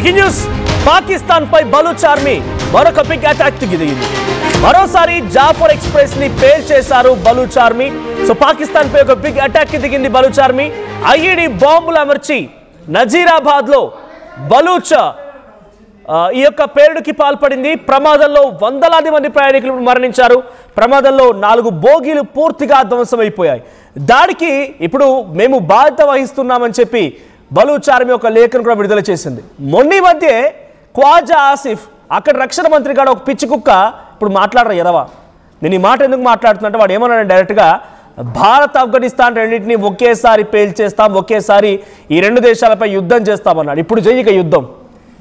Breaking news Pakistan పై Baloch army మరొక big attack దిగింది. మరోసారి జాఫర్ ఎక్స్ప్రెస్ ని పేల్ చేశారు బలూచ్ ఆర్మీ. సో పాకిస్తాన్ పై ఒక బిగ్ అటాక్ దిగింది బలూచ్ ఆర్మీ. ఐఈడి బాంబులు అమర్చి నజీరాబాద్ లో బలూచ్ ఈ యొక్క పేలుడుకి పాల్పడింది. ప్రమాదంలో వందలాది మంది ప్రయాణికులు మరణించారు. ప్రమాదంలో 4 బోగీలు పూర్తిగా ధ్వంసమైపోయాయి. దాడికి ఇప్పుడు మేము బాధ్యత వహిస్తున్నామని చెప్పి బలూచ్ ఆర్మీ ఒక లేఖను కూడా విడుదల చేసింది. మొన్న మధ్య ఖ్వాజా ఆసిఫ్ అక్కడ రక్షణ మంత్రి గారు ఒక పిచ్చి కుక్క ఇప్పుడు మాట్లాడరు ఎదవా. నేను ఈ మాట ఎందుకు మాట్లాడుతున్నట్టు వాడు ఏమన్నాడు డైరెక్ట్గా, భారత్ ఆఫ్ఘనిస్తాన్ రెండింటినీ ఒకేసారి పేల్చేస్తాం, ఒకేసారి ఈ 2 దేశాలపై యుద్ధం చేస్తామన్నాడు. ఇప్పుడు జైక యుద్ధం